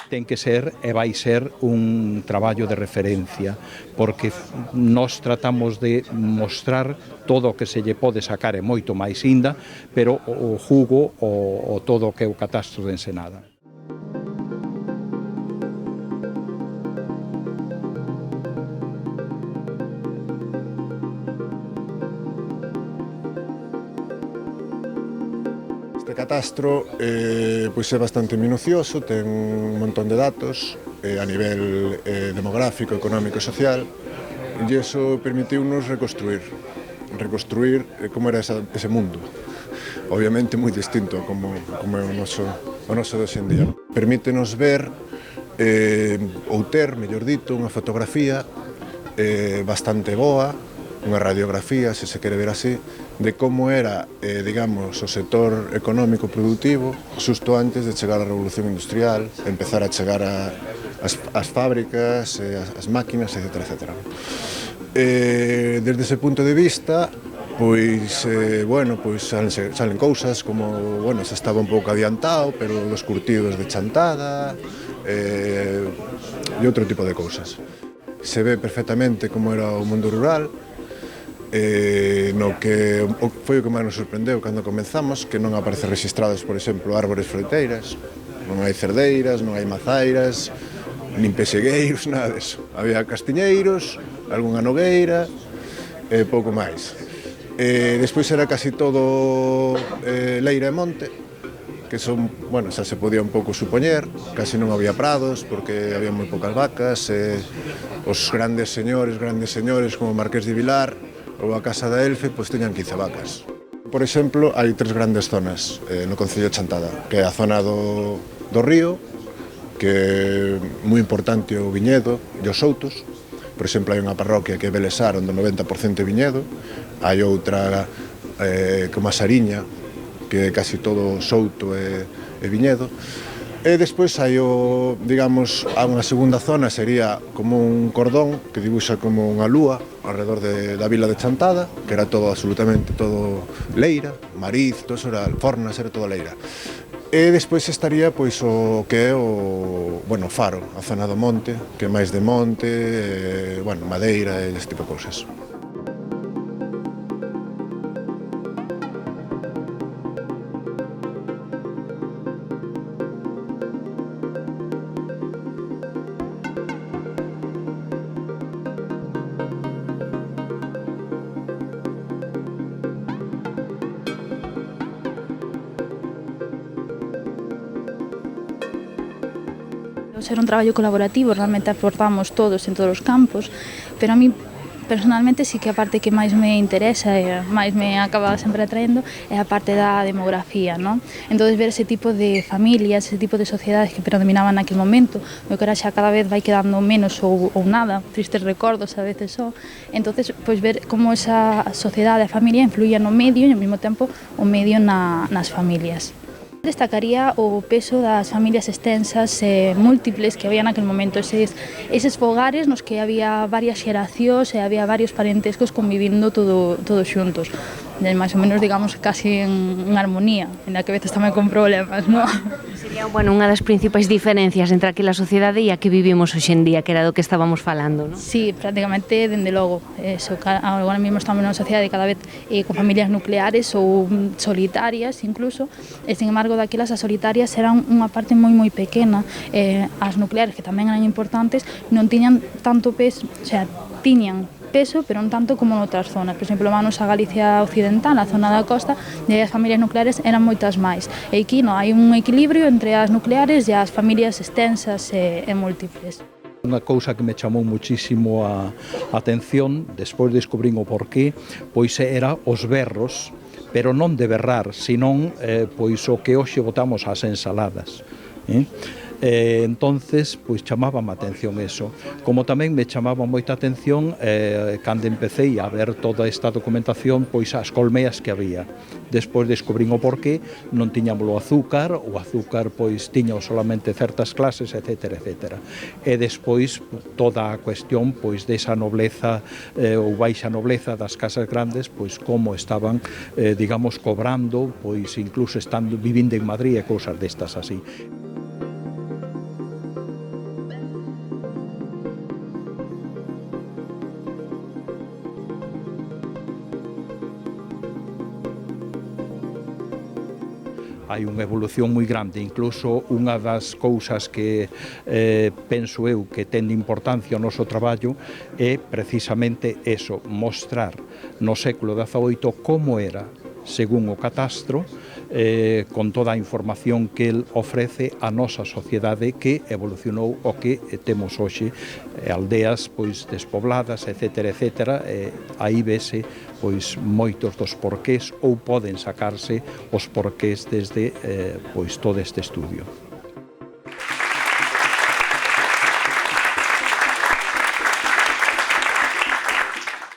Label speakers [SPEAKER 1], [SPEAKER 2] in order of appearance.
[SPEAKER 1] ten que ser e vai ser un traballo de referencia, porque nós tratamos de mostrar todo o que se lle pode sacar e moito máis inda, pero o jugo o todo o que é o catastro de Ensenada.
[SPEAKER 2] Este catastro pois é bastante minucioso, ten un montón de datos a nivel demográfico, económico e social, e iso permitiu-nos reconstruir como era ese mundo. Obviamente moi distinto como é o noso de hoxe en día. Permítenos ver ou ter, mellor dito, unha fotografía bastante boa, unha radiografía, se se quere ver así, de como era, digamos, o sector económico productivo xusto antes de chegar a Revolución Industrial, empezar a chegar as fábricas, as máquinas, etc. Desde ese punto de vista, pois, salen cousas como, se estaba un pouco adiantado, pero los curtidos de Chantada e outro tipo de cousas. Se ve perfectamente como era o mundo rural, no que foi o que máis nos sorprendeu cando comenzamos, que non aparecen registradas, por exemplo, árbores froiteiras, non hai cerdeiras, non hai mazairas, nin pexegueiros, nada deso. Había castiñeiros, algunha nogueira e pouco máis. Despois era casi todo leira e monte, que son, xa se podía un pouco supoñer, casi non había prados porque había moi poucas vacas, os grandes señores como o Marqués de Vilar ou a Casa da Elfe, pois teñan 15 vacas. Por exemplo, hai 3 grandes zonas no concello de Chantada, que é a zona do río, que é moi importante o viñedo e os soutos. Por exemplo, hai unha parroquia que é Belesar, onde o 90% é viñedo. Hai outra como a Sariña, que é casi todo souto e viñedo. E despois hai unha segunda zona, sería como un cordón que dibuxa como unha lúa alrededor da vila de Chantada, que era absolutamente todo leira, Mariz, todo eso era Fornas, era todo leira. E despois estaría pois o que é o Faro, a zona do monte, que é máis de monte, madeira e este tipo de cousas.
[SPEAKER 3] Ser un traballo colaborativo, realmente aportamos todos en todos os campos, pero a mí personalmente sí que a parte que máis me interesa e máis me acaba sempre atraendo é a parte da demografía, non? Entón ver ese tipo de familias, ese tipo de sociedades que predominaban naquele momento, o que ahora xa cada vez vai quedando menos ou nada, tristes recordos a veces só, entón pois ver como esa sociedade, a familia influía no medio e ao mesmo tempo o medio nas familias. Destacaría o peso das familias extensas e múltiples que había naquele momento, eses fogares nos que había varias xeracións e había varios parentescos convivindo todos xuntos, máis ou menos, digamos, casi en armonía, en a que a veces tamén con problemas, non?
[SPEAKER 4] Sería, unha das principais diferencias entre aquela sociedade e a que vivimos hoxe en día, que era do que estábamos falando, non?
[SPEAKER 3] Sí, prácticamente, dende logo. Agora mesmo estamos nunha sociedade cada vez con familias nucleares ou solitarias, incluso, e, sin embargo, daquelas as solitarias eran unha parte moi pequena. As nucleares, que tamén eran importantes, non tiñan tanto peso, tiñan peso, pero non tanto como noutras zonas. Por exemplo, vamos a Galicia Occidental, a zona da costa, e as familias nucleares eran moitas máis. E aquí non, hai un equilibrio entre as nucleares e as familias extensas e múltiples.
[SPEAKER 1] Unha cousa que me chamou muchísimo a atención, despois descubrín o porqué, pois era os berros, pero non de berrar, senón pois o que hoxe botamos ás ensaladas. Entonces, pois chamábame a atención eso. Como tamén me chamaba moita atención cando empecé a ver toda esta documentación, pois as colmeas que había. Despois descubrín o porqué, non tiñamos o azúcar pois tiña solamente certas clases, etc. E despois toda a cuestión pois desa nobleza ou baixa nobleza das casas grandes, pois como estaban, digamos, cobrando, pois incluso estando vivindo en Madrid e cousas destas así. hai unha evolución moi grande, incluso unha das cousas que penso eu que ten importancia o noso traballo é precisamente eso, mostrar no século XVIII como era según o catastro, con toda a información que el ofrece a nosa sociedade que evolucionou o que temos hoxe, aldeas pois despobladas, etcétera, etcétera, aí vese pois moitos dos porqués ou poden sacarse os porqués desde pois todo este estudio.